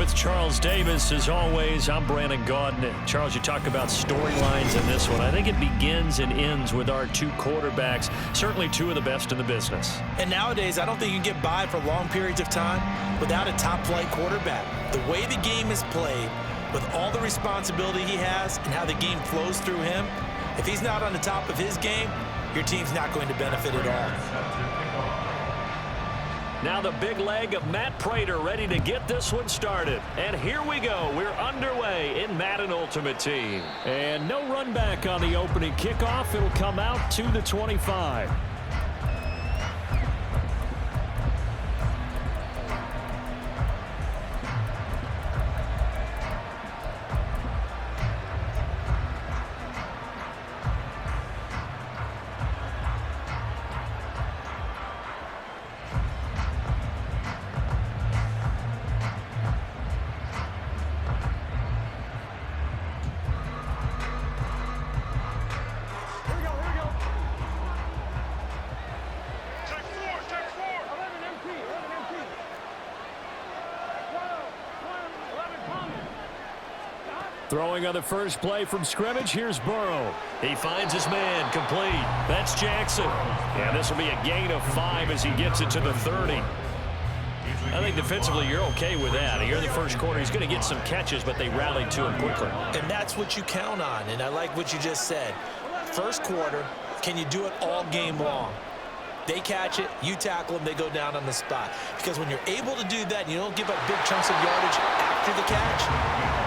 with Charles Davis. As always, I'm Brandon Gaudin. Charles, you talk about storylines in this one. I think it begins and ends with our two quarterbacks, certainly two of the best in the business. And nowadays, I don't think you can get by for long periods of time without a top-flight quarterback. The way the game is played, with all the responsibility he has and how the game flows through him, if he's not on the top of his game, your team's not going to benefit at all. Now the big leg of Matt Prater ready to get this one started. And here we go. We're underway in Madden Ultimate Team. And no run back on the opening kickoff. It'll come out to the 25. Throwing on the first play from scrimmage, here's Burrow. He finds his man, complete. That's Jackson. And this will be a gain of 5 as he gets it to the 30. I think defensively you're okay with that. Here in the first quarter, he's going to get some catches, but they rallied to him quickly. And that's what you count on, and I like what you just said. First quarter, can you do it all game long? They catch it, you tackle them, they go down on the spot. Because when you're able to do that and you don't give up big chunks of yardage after the catch,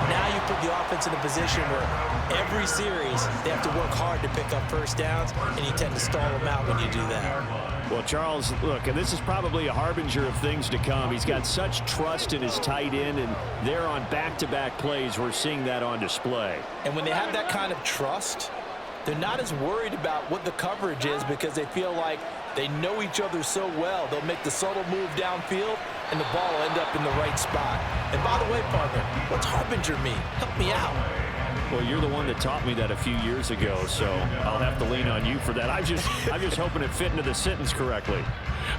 now you put the offense in a position where every series they have to work hard to pick up first downs, and you tend to stall them out when you do that. Well, Charles, look, and this is probably a harbinger of things to come. He's got such trust in his tight end, and there on back-to-back plays, we're seeing that on display. And when they have that kind of trust, they're not as worried about what the coverage is because they feel like they know each other so well. They'll make the subtle move downfield, and the ball will end up in the right spot. And by the way, partner, what's harbinger mean? Help me out. Well, you're the one that taught me that a few years ago, so I'll have to lean on you for that. I'm just hoping it fit into the sentence correctly.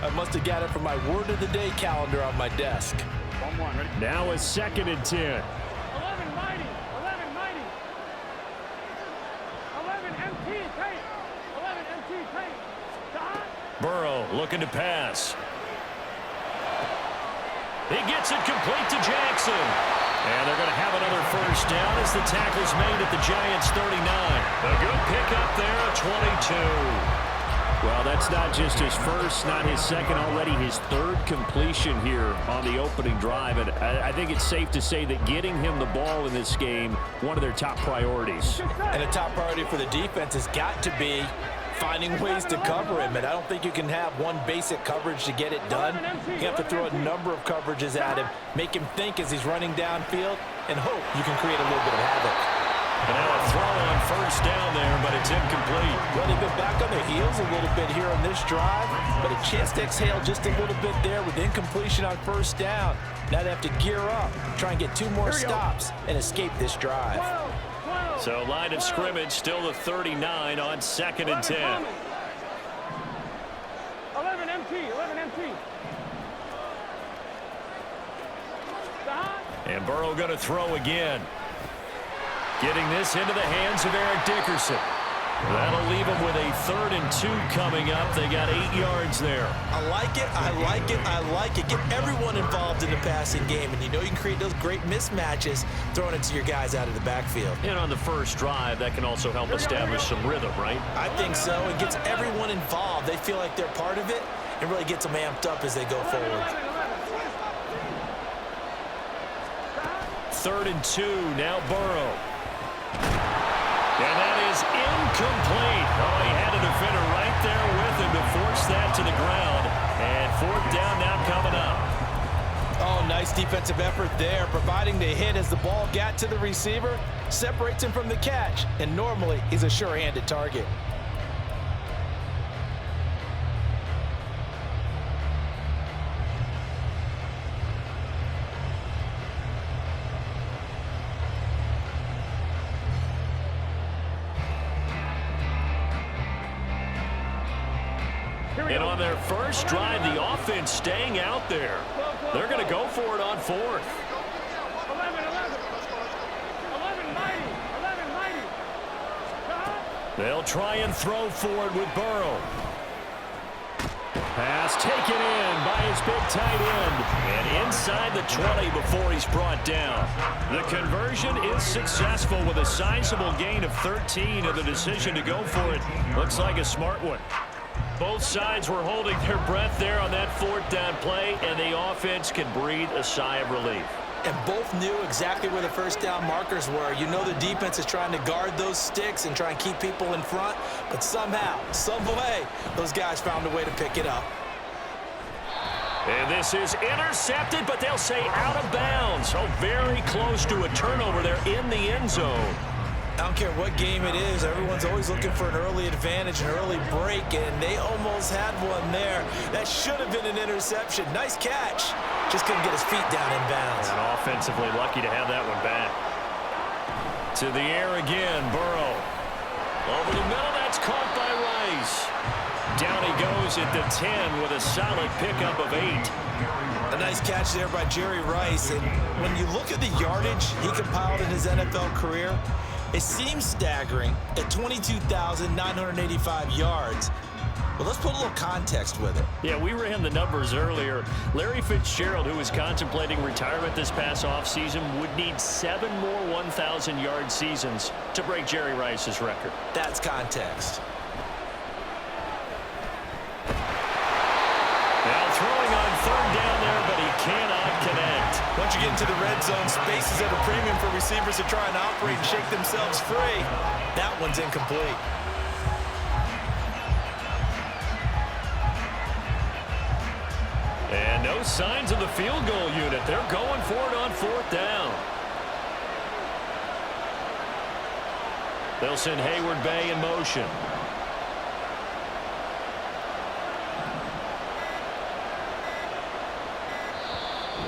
I must have got it from my word of the day calendar on my desk. Ready? Now a 2nd and 10. 11 mighty. 11 mighty. 11 MT tape. 11 MT tape. Burrow looking to pass. He gets it complete to Jackson. And they're going to have another first down as the tackle's made at the Giants' 39. A good pickup there at 22. Well, that's not just his first, not his second, already his third completion here on the opening drive. And I think it's safe to say that getting him the ball in this game, one of their top priorities. And a top priority for the defense has got to be finding ways to cover him, and I don't think you can have one basic coverage to get it done. You have to throw a number of coverages at him, make him think as he's running downfield, and hope you can create a little bit of havoc. And now a throw on first down there, but it's incomplete. Well, they've been back on their heels a little bit here on this drive, but a chance to exhale just a little bit there with incompletion on first down. Now they have to gear up, try and get 2 more stops, and escape this drive. So line of scrimmage still the 39 on 2nd and 10. 11 MT. 11 MT. And Burrow going to throw again. Getting this into the hands of Eric Dickerson. That'll leave them with a 3rd and 2 coming up. They got 8 yards there. I like it, I like it, I like it. Get everyone involved in the passing game, and you know you can create those great mismatches throwing it to your guys out of the backfield. And on the first drive, that can also help establish some rhythm, right? I think so. It gets everyone involved. They feel like they're part of it, and really gets them amped up as they go forward. 3rd and 2, now Burrow. And that is incomplete. Oh, he had a defender right there with him to force that to the ground. And 4th down now coming up. Oh, nice defensive effort there, providing the hit as the ball got to the receiver, separates him from the catch, and normally he's a sure-handed target. And on their first drive, the offense staying out there. They're going to go for it on 4th. 11, 11. 11 mighty. 11 mighty. They'll try and throw forward with Burrow. Pass taken in by his big tight end. And inside the 20 before he's brought down. The conversion is successful with a sizable gain of 13, and the decision to go for it looks like a smart one. Both sides were holding their breath there on that fourth down play, and the offense can breathe a sigh of relief. And both knew exactly where the first down markers were. You know the defense is trying to guard those sticks and try and keep people in front, but somehow, some way, those guys found a way to pick it up. And this is intercepted, but they'll say out of bounds. So very close to a turnover there in the end zone. I don't care what game it is. Everyone's always looking for an early advantage, an early break, and they almost had one there. That should have been an interception. Nice catch. Just couldn't get his feet down in bounds. And offensively lucky to have that one back. To the air again, Burrow. Over the middle, that's caught by Rice. Down he goes at the 10 with a solid pickup of 8. A nice catch there by Jerry Rice. And when you look at the yardage he compiled in his NFL career, it seems staggering at 22,985 yards. But let's put a little context with it. Yeah, we ran the numbers earlier. Larry Fitzgerald, who was contemplating retirement this past offseason, would need 7 more 1,000-yard seasons to break Jerry Rice's record. That's context. Now throwing on third down there, but he cannot connect. Once you get into the red zone, space is at a premium for receivers to try and operate and shake themselves free. That one's incomplete. And no signs of the field goal unit. They're going for it on fourth down. They'll send Hayward Bay in motion.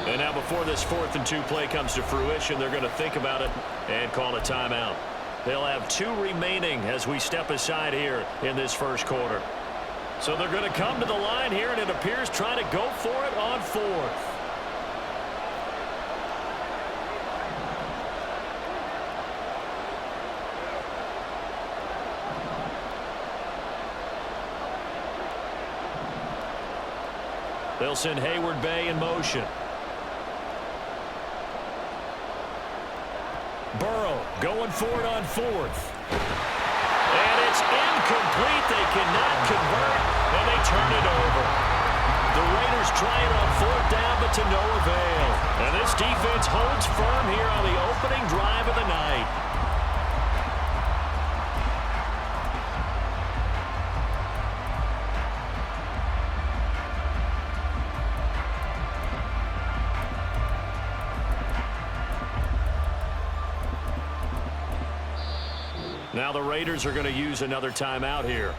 And now before this 4th and 2 play comes to fruition, they're going to think about it and call a timeout. They'll have 2 remaining as we step aside here in this first quarter. So they're going to come to the line here, and it appears trying to go for it on 4th. They'll send Hayward Bay in motion. Burrow going for it on 4th. And it's incomplete. They cannot convert, and they turn it over. The Raiders try it on 4th down, but to no avail. And this defense holds firm here on the opening drive of the night. Now the Raiders are going to use another timeout here.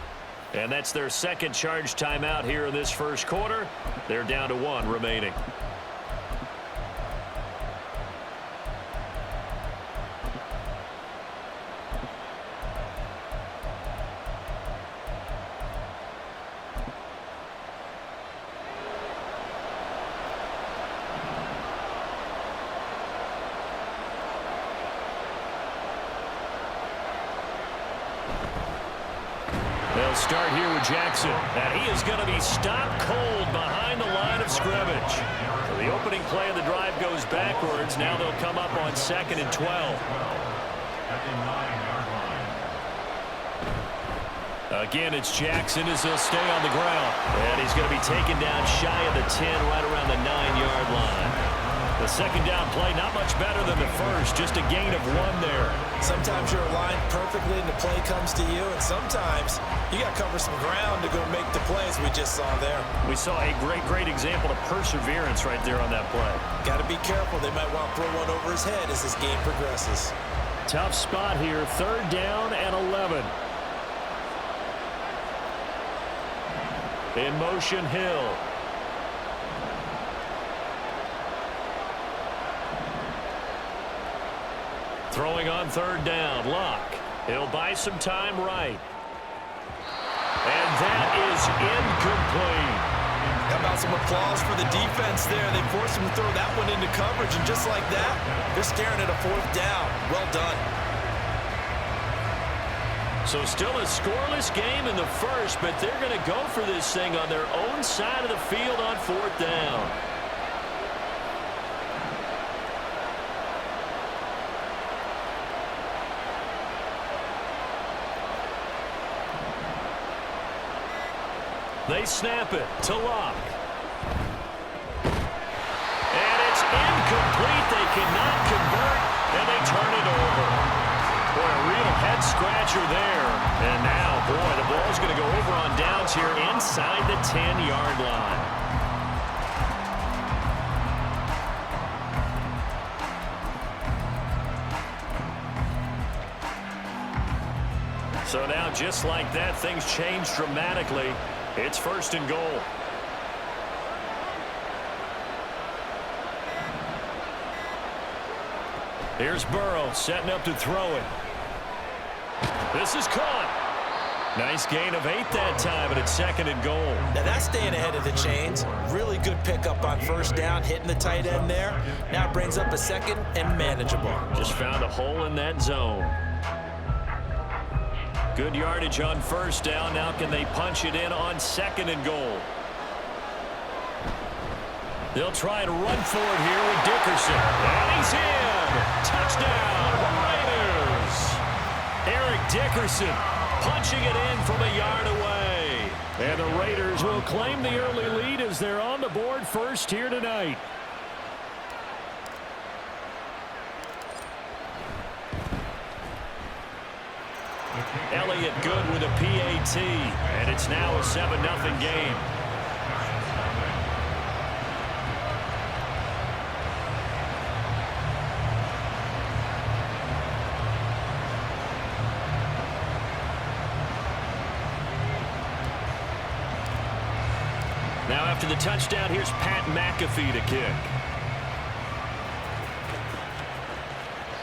And that's their second charge timeout here in this first quarter. They're down to 1 remaining. They'll start here with Jackson, and he is going to be stopped cold behind the line of scrimmage. So the opening play of the drive goes backwards. Now they'll come up on 2nd and 12. Again, it's Jackson as he'll stay on the ground. And he's going to be taken down shy of the 10, right around the 9-yard line. The second down play, not much better than the first, just a gain of 1 there. Sometimes you're aligned perfectly and the play comes to you, and sometimes you got to cover some ground to go make the plays we just saw there. We saw a great example of perseverance right there on that play. Got to be careful. They might want to throw one over his head as this game progresses. Tough spot here, 3rd down and 11. In motion, Hill. Throwing on 3rd down, Locke. He'll buy some time right. And that is incomplete. Got about some applause for the defense there? They forced him to throw that one into coverage, and just like that, they're staring at a 4th down. Well done. So still a scoreless game in the first, but they're going to go for this thing on their own side of the field on 4th down. They snap it to Locke. And it's incomplete. They cannot convert, and they turn it over. Boy, a real head-scratcher there. And now, boy, the ball's going to go over on downs here inside the 10-yard line. So now, just like that, things change dramatically. It's 1st and goal. Here's Burrow setting up to throw it. This is caught. Nice gain of 8 that time, and it's 2nd and goal. Now that's staying ahead of the chains. Really good pickup on 1st down, hitting the tight end there. Now it brings up a 2nd and manageable. Just found a hole in that zone. Good yardage on 1st down. Now can they punch it in on 2nd and goal? They'll try and run for it here with Dickerson. And he's in. Touchdown, Raiders. Eric Dickerson punching it in from a yard away. And the Raiders will claim the early lead as they're on the board first here tonight. Elliott good with a PAT, and it's now a 7-0 game. Now after the touchdown, here's Pat McAfee to kick.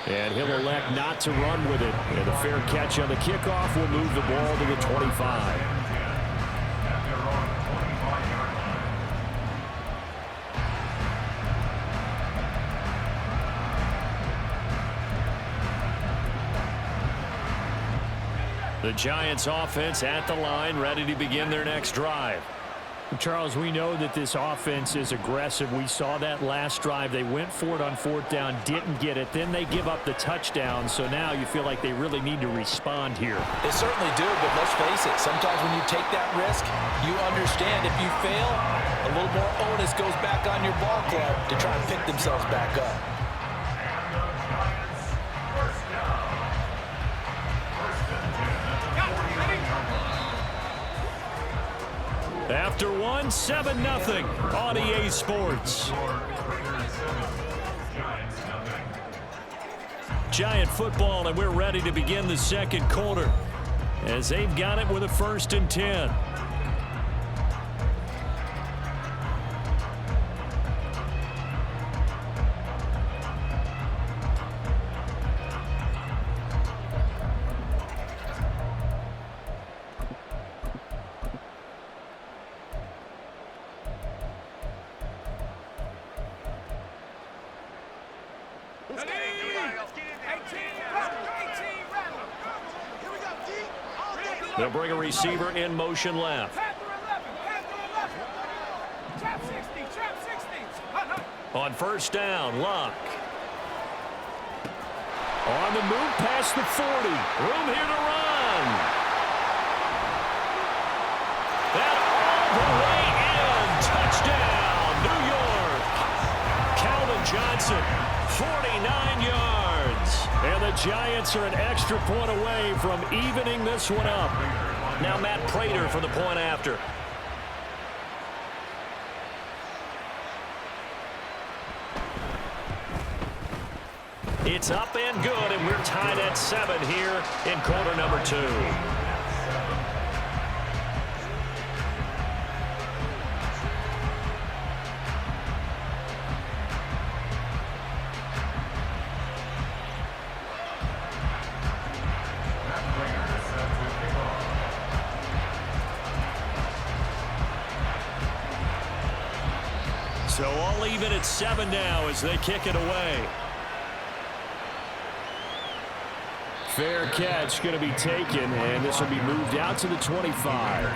And he'll elect not to run with it. And the fair catch on the kickoff will move the ball to the 25. The Giants offense at the line, ready to begin their next drive. Charles, we know that this offense is aggressive. We saw that last drive. They went for it on 4th down, didn't get it. Then they give up the touchdown. So now you feel like they really need to respond here. They certainly do, but let's face it. Sometimes when you take that risk, you understand if you fail, a little more onus goes back on your ball club to try and pick themselves back up. After one, 7-0 on EA Sports. Giant football, and we're ready to begin the second quarter as they've got it with a 1st and 10. They'll bring a receiver in motion left. On 1st down, Locke. On the move past the 40. Room here to run. That all the way in. Touchdown, New York. Calvin Johnson, 49 yards. And the Giants are an extra point away from evening this one up. Now Matt Prater for the point after. It's up and good, and we're tied at 7 here in quarter number 2. So all even at 7 now as they kick it away. Fair catch going to be taken, and this will be moved out to the 25.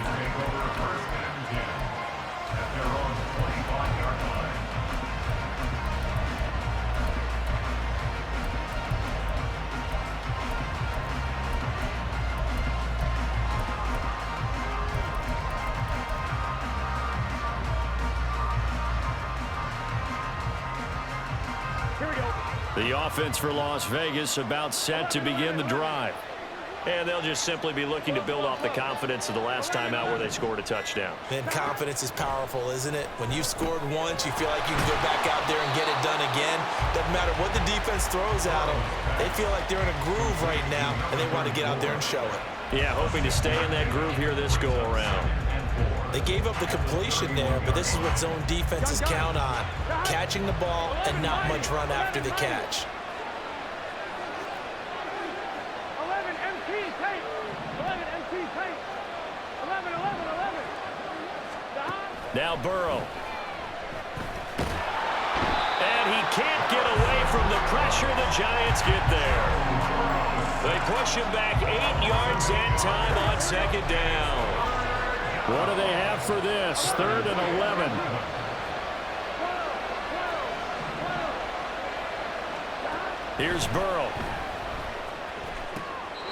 The offense for Las Vegas about set to begin the drive. And they'll just simply be looking to build off the confidence of the last time out where they scored a touchdown. Man, confidence is powerful, isn't it? When you've scored once, you feel like you can go back out there and get it done again. Doesn't matter what the defense throws at them. They feel like they're in a groove right now, and they want to get out there and show it. Yeah, hoping to stay in that groove here this go-around. They gave up the completion there, but this is what zone defenses count on. Catching the ball and not much run after the catch. 11 MT tape. 11 MT tape. 11. Now Burrow. And he can't get away from the pressure. The Giants get there. They push him back 8 yards and time on second down. What do they have for this? 3rd and 11. Here's Burrow.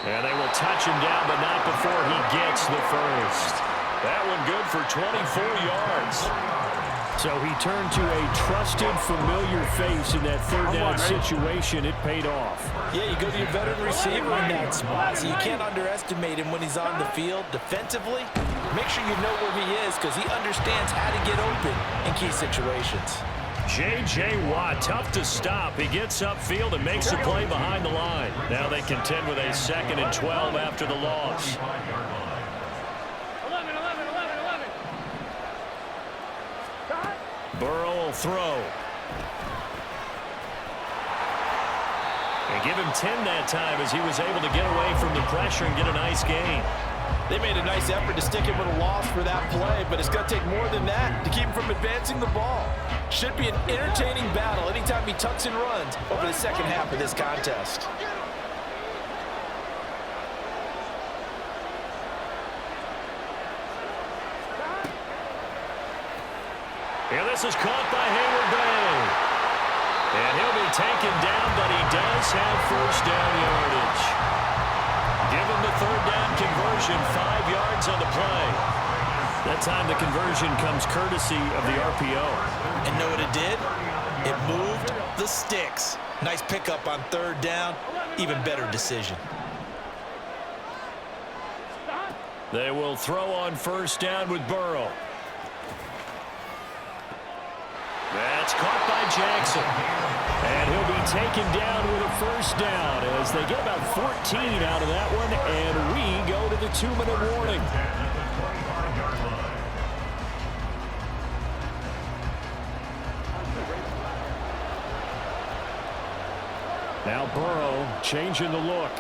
And they will touch him down, but not before he gets the first. That one good for 24 yards. So he turned to a trusted, familiar face in that 3rd down situation. It paid off. Yeah, you go to your veteran receiver in that spot, so you can't underestimate him when he's on the field. Defensively, make sure you know where he is because he understands how to get open in key situations. J.J. Watt, tough to stop. He gets upfield and makes a play behind the line. Now they contend with a 2nd and 12 after the loss. 11. Burrow will throw. And give him 10 that time as he was able to get away from the pressure and get a nice gain. They made a nice effort to stick him with a loss for that play, but it's going to take more than that to keep him from advancing the ball. Should be an entertaining battle anytime he tucks and runs over the second half of this contest. And this is caught by Hayward Bay. And he'll be taken down, but he does have first down yardage. Give him the 3rd down conversion, 5 yards on the play. That time the conversion comes courtesy of the RPO. And know what it did? It moved the sticks. Nice pickup on 3rd down. Even better decision. They will throw on first down with Burrow. That's caught by Jackson. And he'll be taken down with a first down as they get about 14 out of that one, and we go to the 2-minute warning. Now Burrow changing the look.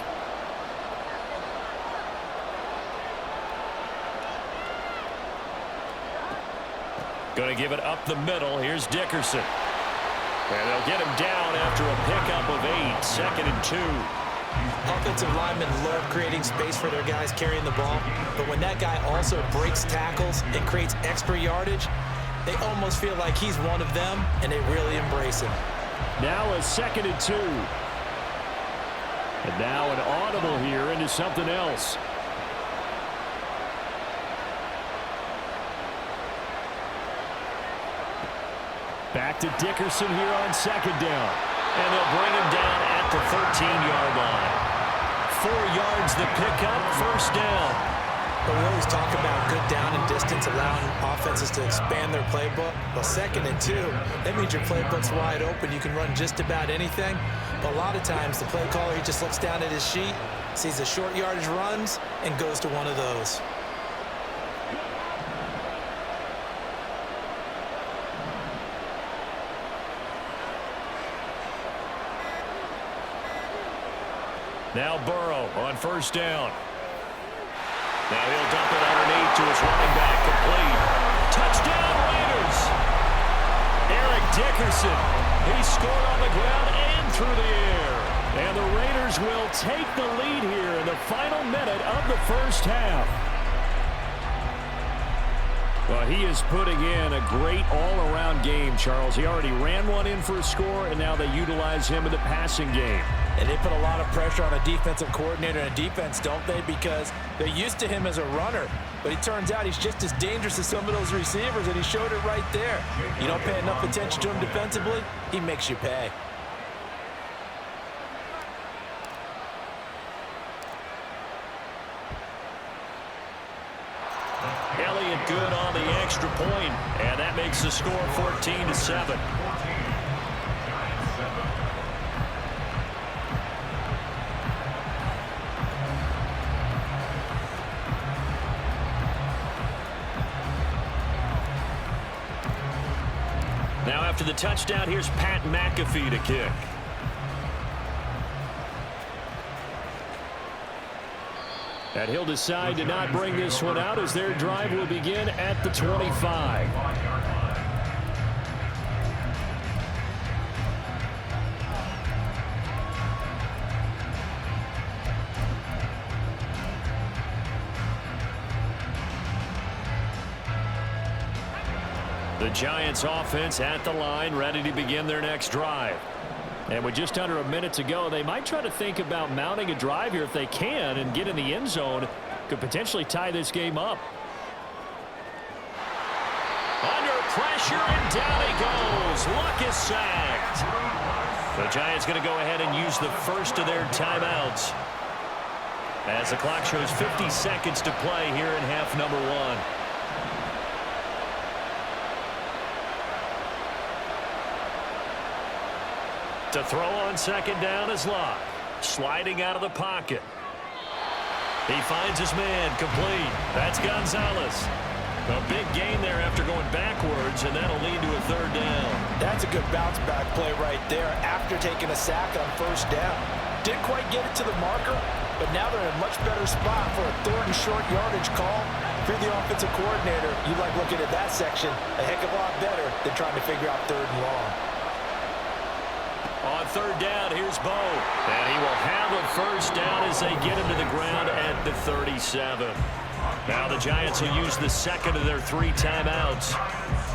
Going to give it up the middle. Here's Dickerson. And they'll get him down after a pickup of 8. 2nd and 2. Offensive linemen love creating space for their guys carrying the ball, but when that guy also breaks tackles and creates extra yardage, they almost feel like he's one of them, and they really embrace him. Now a 2nd and 2. And now an audible here into something else. Back to Dickerson here on 2nd down. And they'll bring him down at the 13-yard line. 4 yards the pickup, first down. But we always talk about good down and distance, allowing offenses to expand their playbook. Well, 2nd and 2, that means your playbook's wide open. You can run just about anything. But a lot of times, the play caller, he just looks down at his sheet, sees the short yardage runs, and goes to one of those. Now Burrow on first down. Now he'll dump it underneath to his running back, complete. Touchdown Raiders! Aaron Dickerson. He scored on the ground and through the air. And the Raiders will take the lead here in the final minute of the first half. Well, he is putting in a great all-around game, Charles. He already ran one in for a score, and now they utilize him in the passing game. And they put a lot of pressure on a defensive coordinator and a defense, don't they? Because they're used to him as a runner. But it turns out he's just as dangerous as some of those receivers, and he showed it right there. You don't pay enough attention to him defensively, he makes you pay. Elliott good on the extra point, and that makes the score 14-7. Now after the touchdown, here's Pat McAfee to kick. And he'll decide to not bring this one out as their drive will begin at the 25. The Giants offense at the line, ready to begin their next drive. And with just under a minute to go, they might try to think about mounting a drive here if they can and get in the end zone. Could potentially tie this game up. Under pressure, and down he goes. Luck is sacked. The Giants going to go ahead and use the first of their timeouts as the clock shows 50 seconds to play here in half number one. To throw on second down is Locke. Sliding out of the pocket. He finds his man complete. That's Gonzalez. A big gain there after going backwards, and that'll lead to a third down. That's a good bounce-back play right there after taking a sack on first down. Didn't quite get it to the marker, but now they're in a much better spot for a third and short yardage call. If you're the offensive coordinator, you like looking at that section a heck of a lot better than trying to figure out third and long. On third down, here's Bo. And he will have a first down as they get him to the ground at the 37. Now the Giants will use the second of their 3 timeouts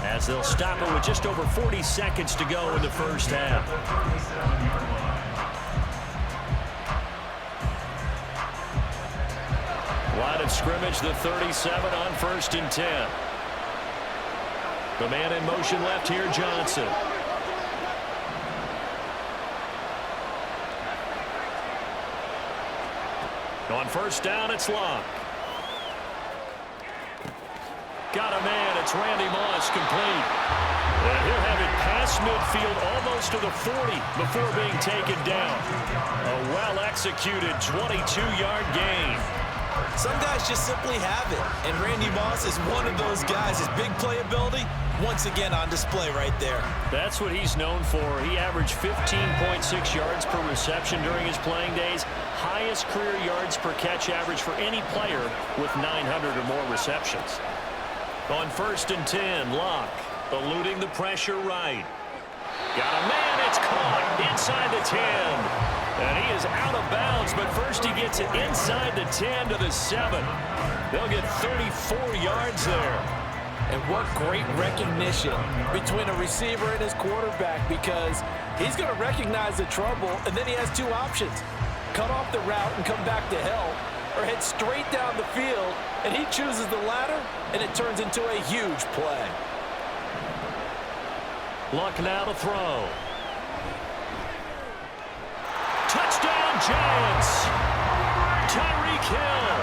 as they'll stop it with just over 40 seconds to go in the first half. Line of scrimmage, the 37 on 1st and 10. The man in motion left here, Johnson. On first down, it's Locke. Got a man. It's Randy Moss, complete. And he'll have it past midfield almost to the 40 before being taken down. A well-executed 22-yard gain. Some guys just simply have it, and Randy Moss is one of those guys. His big playability, once again on display right there. That's what he's known for. He averaged 15.6 yards per reception during his playing days. Highest career yards per catch average for any player with 900 or more receptions. On 1st and 10, Locke eluding the pressure right. Got a man. It's caught inside the 10. And he is out of bounds, but first he gets it inside the 10 to the 7. They'll get 34 yards there. And what great recognition between a receiver and his quarterback, because he's going to recognize the trouble, and then he has 2 options. Cut off the route and come back to help, or head straight down the field, and he chooses the latter, and it turns into a huge play. Luck now to throw. Touchdown, Giants! Tyreek Hill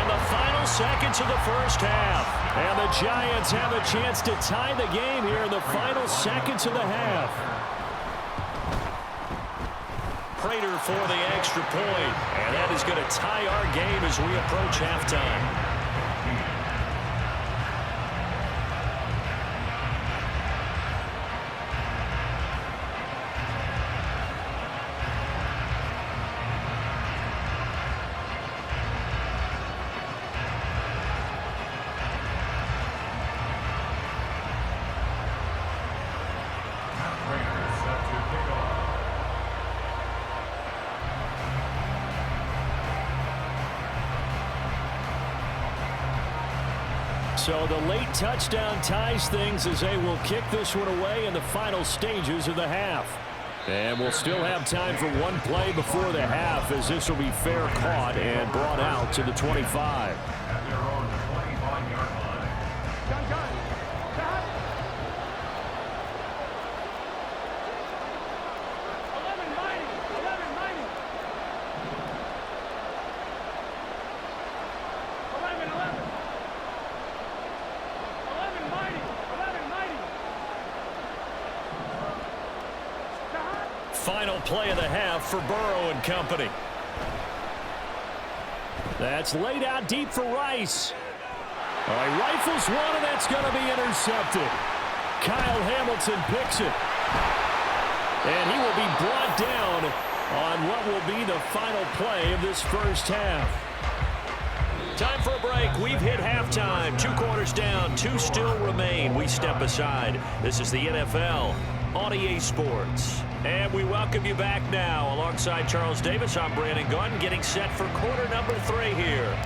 in the final seconds of the first half. And the Giants have a chance to tie the game here in the final seconds of the half. Prater for the extra point. And that is going to tie our game as we approach halftime. So the late touchdown ties things as they will kick this one away in the final stages of the half. And we'll still have time for one play before the half, as this will be fair caught and brought out to the 25. Final play of the half for Burrow and company. That's laid out deep for Rice. All right, rifles one, and that's going to be intercepted. Kyle Hamilton picks it. And he will be brought down on what will be the final play of this first half. Time for a break. We've hit halftime. 2 quarters down, 2 still remain. We step aside. This is the NFL on EA Sports. And we welcome you back now. Alongside Charles Davis, I'm Brandon Gaudin, getting set for quarter number 3 here.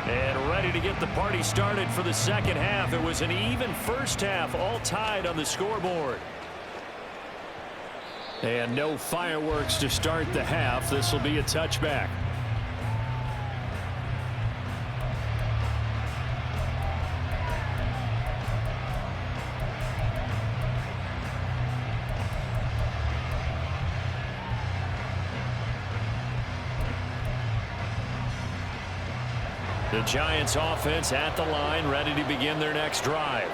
And ready to get the party started for the second half. It was an even first half, all tied on the scoreboard. And no fireworks to start the half. This will be a touchback. The Giants offense at the line, ready to begin their next drive.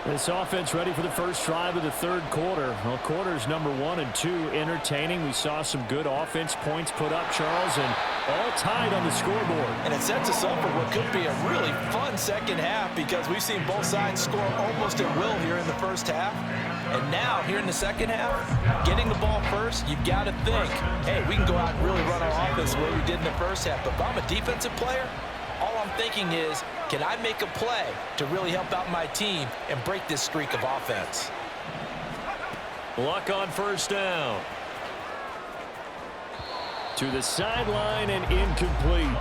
This offense ready for the first drive of the third quarter. Well, quarters number 1 and 2 entertaining. We saw some good offense points put up, Charles, and all tied on the scoreboard. And it sets us up for what could be a really fun second half, because we've seen both sides score almost at will here in the first half. And now, here in the second half, getting the ball first, you've got to think, hey, we can go out and really run our offense the way we did in the first half. But if I'm a defensive player, all I'm thinking is, can I make a play to really help out my team and break this streak of offense? Luck on first down. To the sideline and incomplete.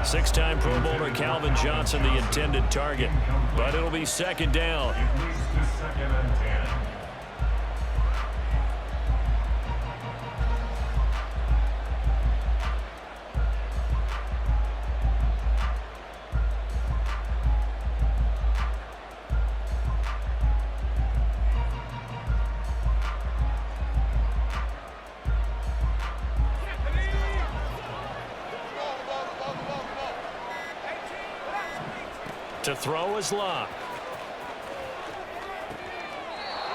6-time Pro Bowler Calvin Johnson, the intended target. But it'll be second down. To throw is Locke.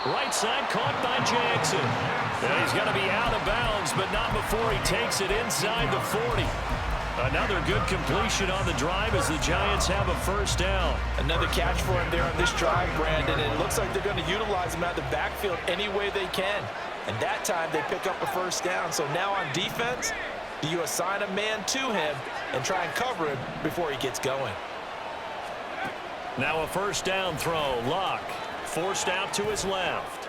Right side caught by Jackson. And he's going to be out of bounds, but not before he takes it inside the 40. Another good completion on the drive as the Giants have a first down. Another catch for him there on this drive, Brandon, and it looks like they're going to utilize him out of the backfield any way they can. And that time they pick up a first down. So now on defense, do you assign a man to him and try and cover him before he gets going? Now a first down throw. Locke forced out to his left.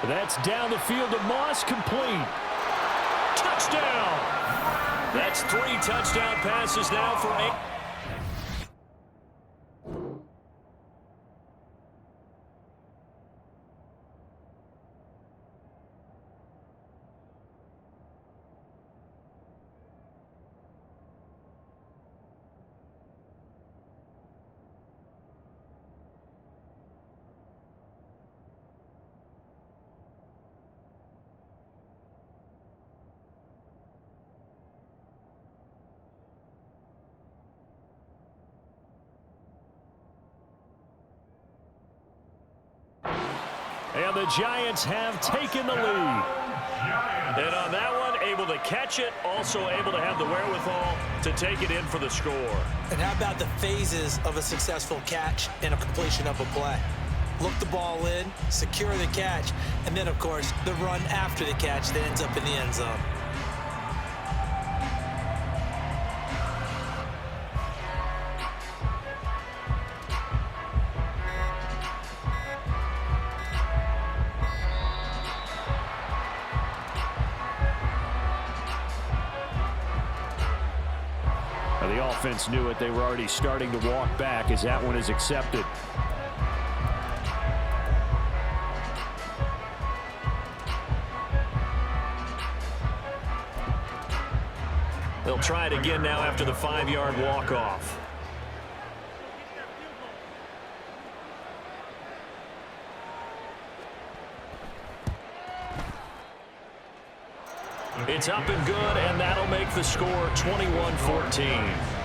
That's down the field to Moss, complete. Touchdown! That's 3 touchdown passes now for 8. And the Giants have taken the lead. And on that one, able to catch it, also able to have the wherewithal to take it in for the score. And how about the phases of a successful catch and a completion of a play? Look the ball in, secure the catch, and then, of course, the run after the catch that ends up in the end zone. The offense knew it. They were already starting to walk back as that one is accepted. They'll try it again now after the 5-yard walk-off. It's up and good, and that'll make the score 21-14.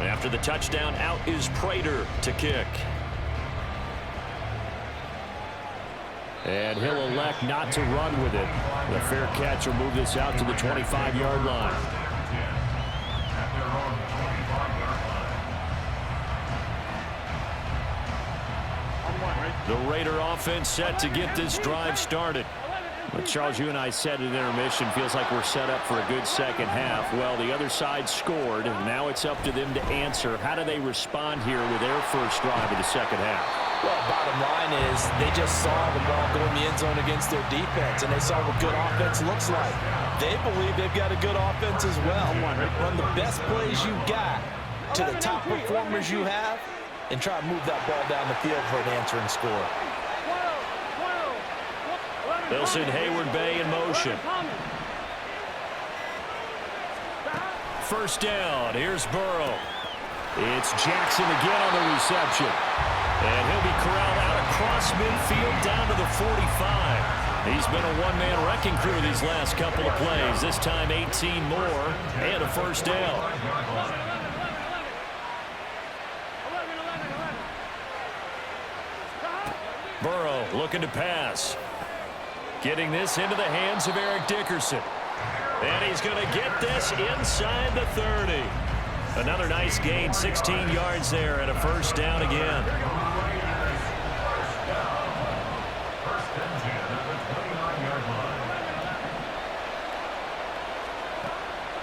After the touchdown, out is Prater to kick. And he'll elect not to run with it. The fair catch will move this out to the 25-yard line. The Raider offense set to get this drive started. But Charles, you and I said at intermission, feels like we're set up for a good second half. Well, the other side scored. Now it's up to them to answer. How do they respond here with their first drive of the second half? Well, bottom line is they just saw the ball go in the end zone against their defense, and they saw what good offense looks like. They believe they've got a good offense as well. Run the best plays you got to the top performers you have and try to move that ball down the field for an answering score. They'll send Hayward Bay in motion. First down. Here's Burrow. It's Jackson again on the reception. And he'll be corralled out across midfield down to the 45. He's been a one-man wrecking crew these last couple of plays. This time 18 more and a first down. Burrow looking to pass. Getting this into the hands of Eric Dickerson. And he's going to get this inside the 30. Another nice gain, 16 yards there, and a first down again.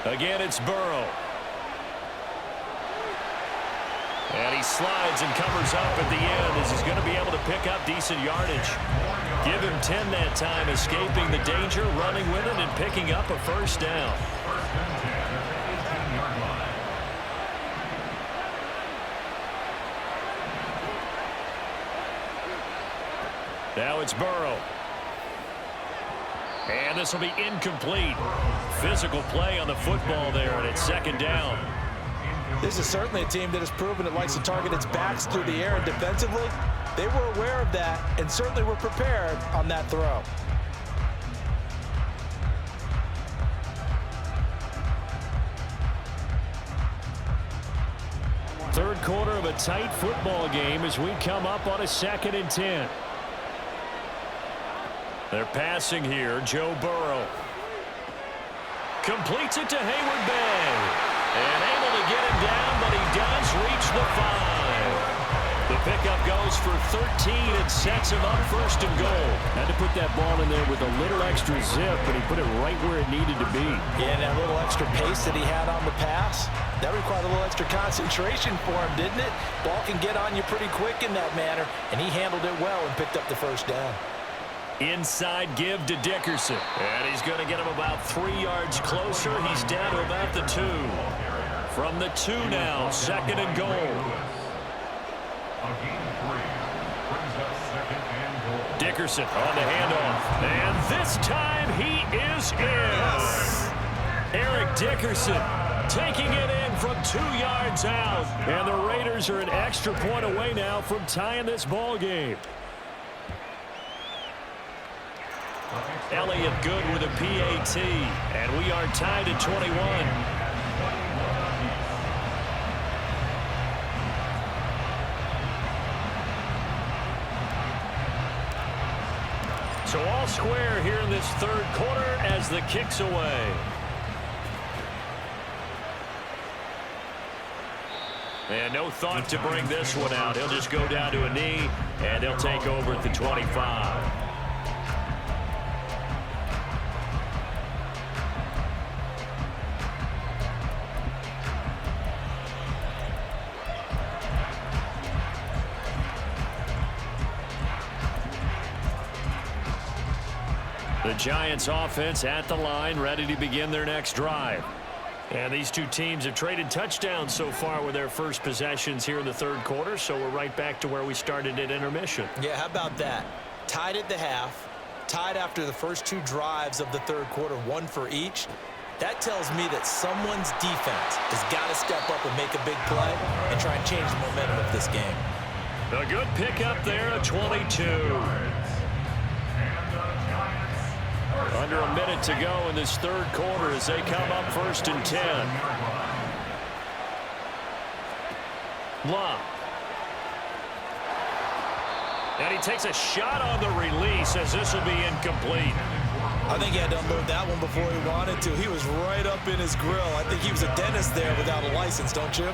Again, it's Burrow. And he slides and covers up at the end as he's going to be able to pick up decent yardage. Give him 10 that time, escaping the danger, running with it, and picking up a first down. Now it's Burrow. And this will be incomplete. Physical play on the football there, and it's second down. This is certainly a team that has proven it likes to target its backs through the air, and defensively, they were aware of that and certainly were prepared on that throw. Third quarter of a tight football game as we come up on a 2nd and 10. They're passing here. Joe Burrow completes it to Hayward Bay. And able to get him down, but he does reach the 5. The pickup goes for 13 and sets him up first and goal. Had to put that ball in there with a little extra zip, but he put it right where it needed to be. Yeah, and that little extra pace that he had on the pass, that required a little extra concentration for him, didn't it? Ball can get on you pretty quick in that manner, and he handled it well and picked up the first down. Inside give to Dickerson. And he's going to get him about 3 yards closer. He's down to about the 2. From the 2 now, 2nd and goal. Dickerson on the handoff. And this time he is in. Yes. Eric Dickerson taking it in from 2 yards out. And the Raiders are an extra point away now from tying this ball game. Elliott good with a PAT, and we are tied at 21. So all square here in this third quarter as the kick's away. And no thought to bring this one out. He'll just go down to a knee, and they'll take over at the 25. The Giants offense at the line, ready to begin their next drive. And these two teams have traded touchdowns so far with their first possessions here in the third quarter, so we're right back to where we started at intermission. Yeah, how about that? Tied at the half, tied after the first two drives of the third quarter, one for each. That tells me that someone's defense has got to step up and make a big play and try and change the momentum of this game. A good pickup there at 22. Under a minute to go in this third quarter as they come up 1st and 10. Love. And he takes a shot on the release as this will be incomplete. I think he had to unload that one before he wanted to. He was right up in his grill. I think he was a dentist there without a license, don't you?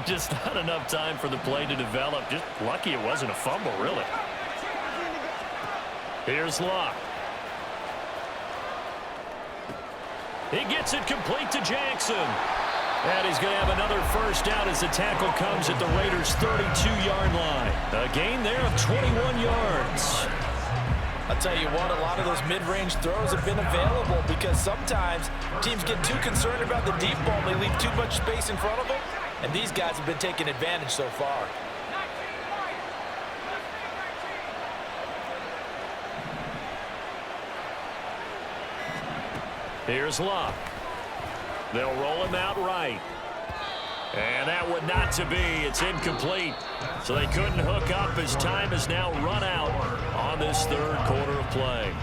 Just not enough time for the play to develop. Just lucky it wasn't a fumble, really. Here's Locke. He gets it complete to Jackson. And he's going to have another first down as the tackle comes at the Raiders' 32-yard line. A gain there of 21 yards. I'll tell you what, a lot of those mid-range throws have been available because sometimes teams get too concerned about the deep ball and they leave too much space in front of them. And these guys have been taking advantage so far. Here's Locke. They'll roll him out right. And that would not to be. It's incomplete. So they couldn't hook up as time has now run out on this third quarter of play.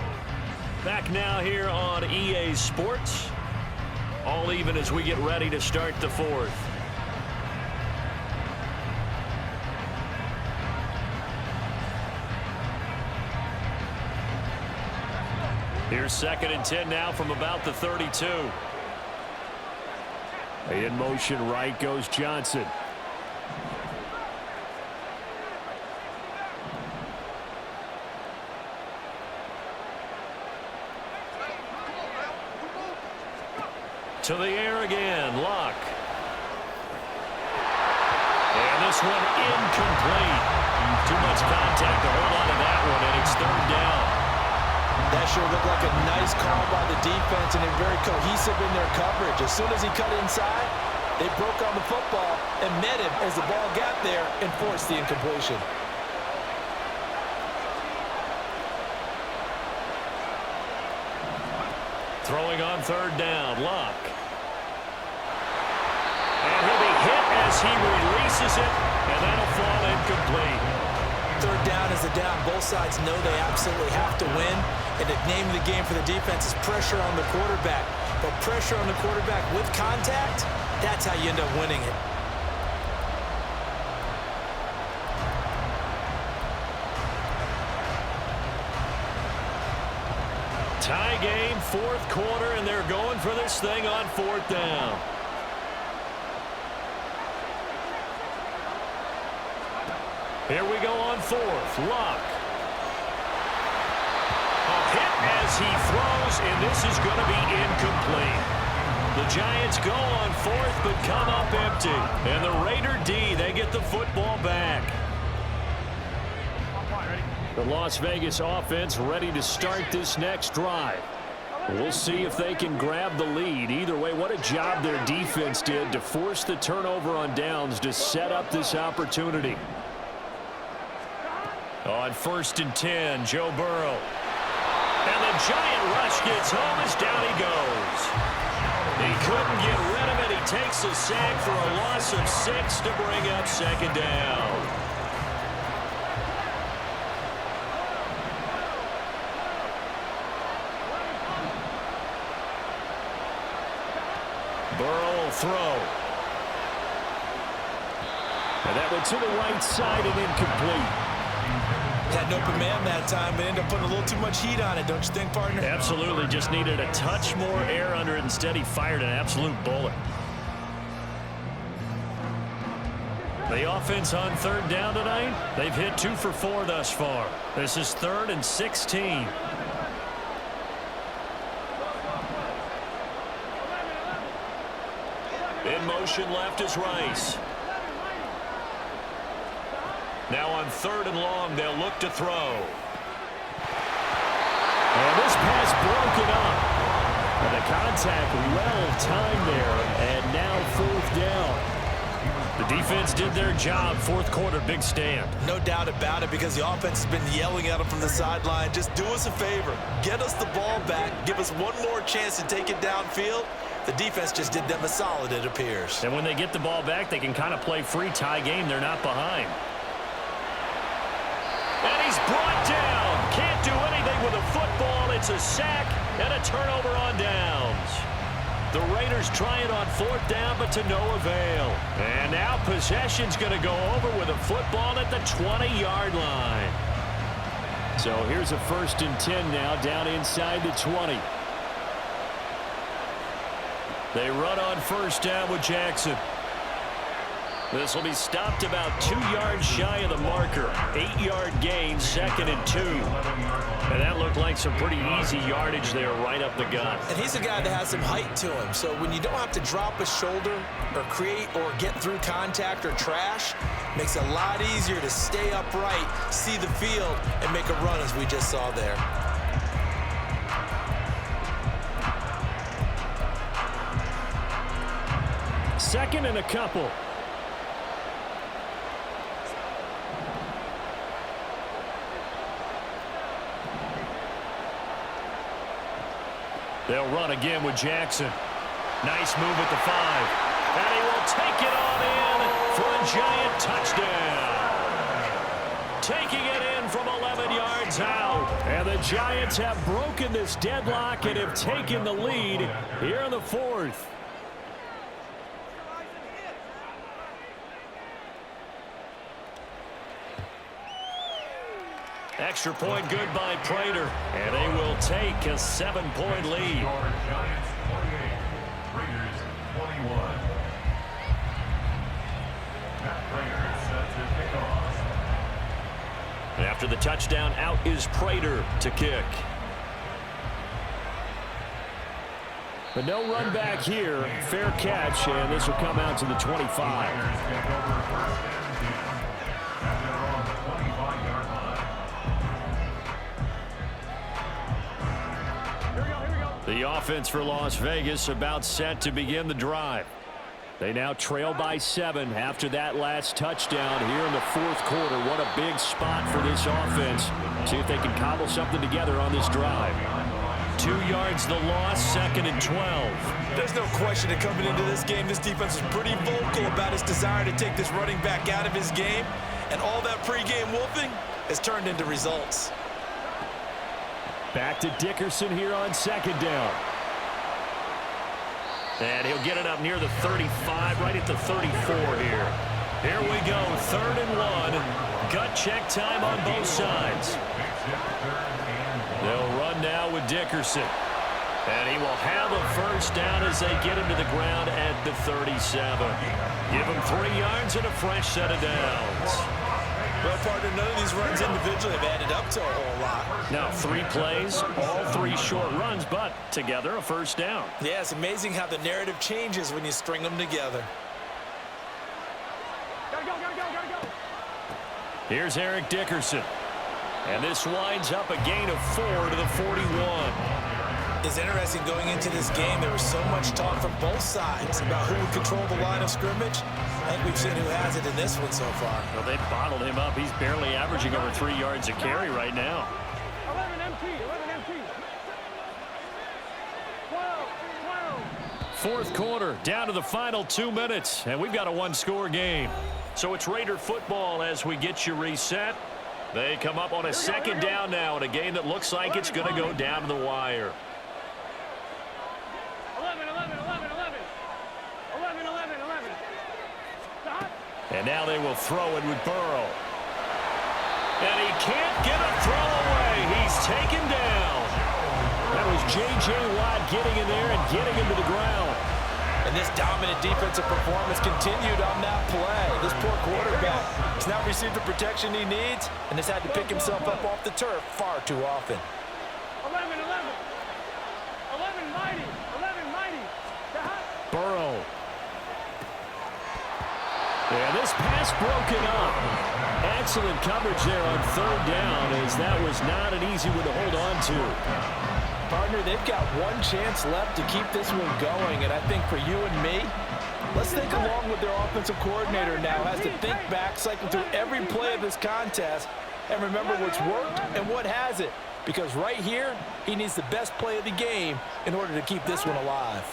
Back now here on EA Sports. All even as we get ready to start the fourth. Here's 2nd and 10 now from about the 32. In motion right goes Johnson. To the air again, Locke. And this one incomplete. Too much contact to hold on to that one, and it's 3rd down. That sure looked like a nice call by the defense, and they're very cohesive in their coverage. As soon as he cut inside, they broke on the football and met him as the ball got there and forced the incompletion. Throwing on 3rd down, Locke. And he'll be hit as he releases it, and that'll fall incomplete. 3rd down is a down. Both sides know they absolutely have to win. And the name of the game for the defense is pressure on the quarterback. But pressure on the quarterback with contact, that's how you end up winning it. Tie game, 4th quarter, and they're going for this thing on 4th down. Here we go on 4th. Locke. A hit as he throws, and this is going to be incomplete. The Giants go on 4th, but come up empty. And the Raider D, they get the football back. The Las Vegas offense ready to start this next drive. We'll see if they can grab the lead. Either way, what a job their defense did to force the turnover on downs to set up this opportunity. On 1st and 10, Joe Burrow. And the Giant rush gets home as down he goes. He couldn't get rid of it. He takes a sack for a loss of 6 to bring up 2nd down. Burrow will throw. And that went to the right side and incomplete. Had an open man that time, but ended up putting a little too much heat on it, don't you think, partner? Absolutely. Just needed a touch more air under it. Instead, he fired an absolute bullet. The offense on 3rd down tonight, they've hit 2 for 4 thus far. This is 3rd and 16. In motion left is Rice. Now on 3rd and long, they'll look to throw. And this pass broken up. And the contact well timed there. And now 4th down. The defense did their job. 4th quarter, big stand. No doubt about it, because the offense has been yelling at them from the sideline. Just do us a favor. Get us the ball back. Give us one more chance to take it downfield. The defense just did them a solid, it appears. And when they get the ball back, they can kind of play free tie game. They're not behind. And he's brought down. Can't do anything with a football. It's a sack and a turnover on downs. The Raiders try it on 4th down, but to no avail. And now possession's going to go over with a football at the 20-yard line. So here's a 1st and 10 now, down inside the 20. They run on 1st down with Jackson. This will be stopped about 2 yards shy of the marker. 8-yard gain, 2nd and 2. And that looked like some pretty easy yardage there right up the gut. And he's a guy that has some height to him. So when you don't have to drop a shoulder or create or get through contact or trash, makes it a lot easier to stay upright, see the field, and make a run as we just saw there. Second and a couple. They'll run again with Jackson. Nice move at the 5. And he will take it on in for a Giant touchdown. Taking it in from 11 yards out. And the Giants have broken this deadlock and have taken the lead here in the 4th. Extra point good by Prater. And they will take a 7-point lead. Giants 28, Raiders 21. Matt Prater set to kick off. After the touchdown, out is Prater to kick. But no run back here. Fair catch, and this will come out to the 25. Raiders take over 1st and 10. And they're on the 25-yard line. The offense for Las Vegas about set to begin the drive. They now trail by 7 after that last touchdown here in the 4th quarter. What a big spot for this offense. See if they can cobble something together on this drive. 2 yards the loss, 2nd and 12. There's no question that coming into this game, this defense was pretty vocal about its desire to take this running back out of his game. And all that pregame wolfing has turned into results. Back to Dickerson here on 2nd down. And he'll get it up near the 35, right at the 34 here. Here we go, 3rd and 1. Gut check time on both sides. They'll run now with Dickerson. And he will have a 1st down as they get him to the ground at the 37. Give him 3 yards and a fresh set of downs. Well, partner, none of these runs individually have added up to a whole lot. Now 3 plays, all 3 short runs, but together a 1st down. Yeah, it's amazing how the narrative changes when you string them together. Gotta go. Here's Eric Dickerson. And this winds up a gain of 4 to the 41. It's interesting going into this game. There was so much talk from both sides about who would control the line of scrimmage. I think we've seen who has it in this one so far. Well, they bottled him up. He's barely averaging over 3 yards a carry right now. 11 MT. 12. 4th quarter, down to the final 2 minutes, and we've got a 1-score game. So it's Raider football as we get you reset. They come up on a 2nd down now in a game that looks like it's going to go down to the wire. 11. Stop. And now they will throw it with Burrow. And he can't get a throw away. He's taken down. That was J.J. Watt getting in there and getting him to the ground. And this dominant defensive performance continued on that play. This poor quarterback has not received the protection he needs and has had to pick himself up off the turf far too often. 11 mighty. Stop. Burrow. And this pass broken up. excellent coverage there on third down, as that was not an easy one to hold on to. Partner, they've got one chance left to keep this one going, and I think for you and me, let's think along with their offensive coordinator now. Has to think back, cycle through every play of this contest, and remember what's worked and what hasn't. Because right here, he needs the best play of the game in order to keep this one alive.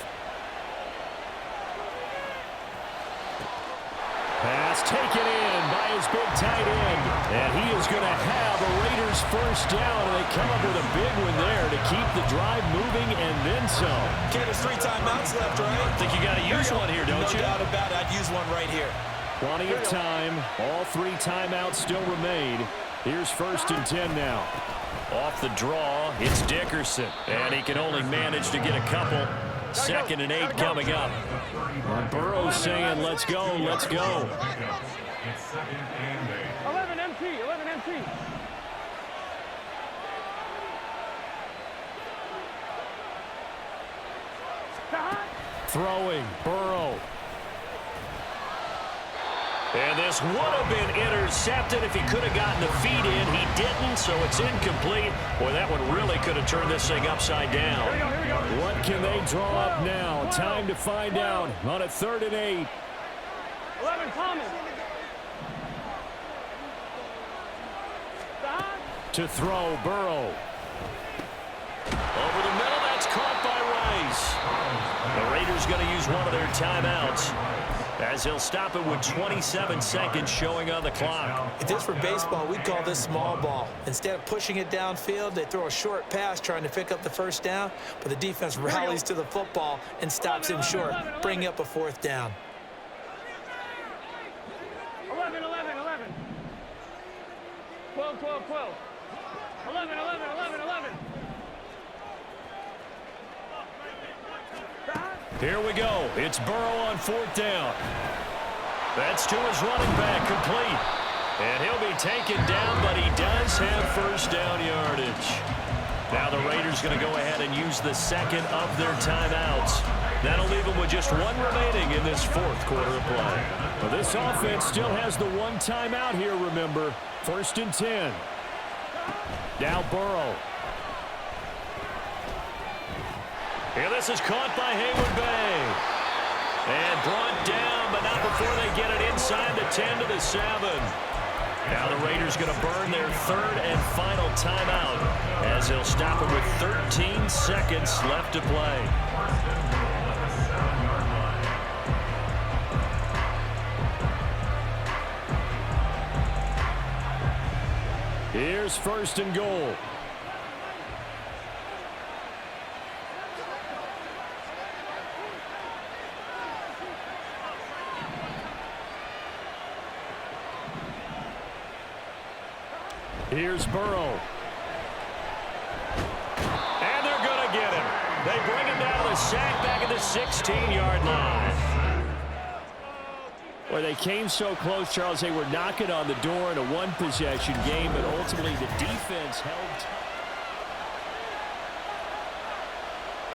Pass taken in by his big tight end. And he is going to have a Raiders first down, and they come up with a big one there to keep the drive moving and then some. Okay, there's 3 timeouts left, right? I think you got to use one here, don't you? No doubt about it. I'd use one right here. Plenty of time. All 3 timeouts still remain. Here's 1st and 10 now. Off the draw, it's Dickerson. And he can only manage to get a couple. 2nd and 8 coming up. Burrow's saying, let's go, let's go. It's 2nd and 8. 11 MT, 11 MT. Throwing, Burrow. And this would have been intercepted if he could have gotten the feet in. He didn't, so it's incomplete. Boy, that one really could have turned this thing upside down. What can they draw up now? Time to find out on a 3rd and 8. 11 Thomas. To throw, Burrow. Over the middle, that's caught by Rice. The Raiders going to use one of their timeouts, as he'll stop it with 27 seconds showing on the clock. If this were baseball, we'd call this small ball. Instead of pushing it downfield, they throw a short pass trying to pick up the first down, but the defense rallies to the football and stops him short, bringing up a 4th down. 11, 11, 11. 12, 12, 12. 11, 11, 11, 11. Here we go. It's Burrow on 4th down. That's to his running back, complete. And he'll be taken down, but he does have first down yardage. Now the Raiders going to go ahead and use the 2nd of their timeouts. That'll leave them with just 1 remaining in this 4th quarter of play. Well, this offense still has the 1 timeout here, remember. 1st and 10. Now Burrow. Here, this is caught by Haywood Bay. And brought down, but not before they get it inside the 10 to the 7. Now the Raiders going to burn their 3rd and final timeout, as they'll stop it with 13 seconds left to play. Here's 1st and goal. Here's Burrow. And they're going to get him. They bring him down to the sack back at the 16-yard line. Well, they came so close, Charles. They were knocking on the door in a 1-possession game, but ultimately the defense held.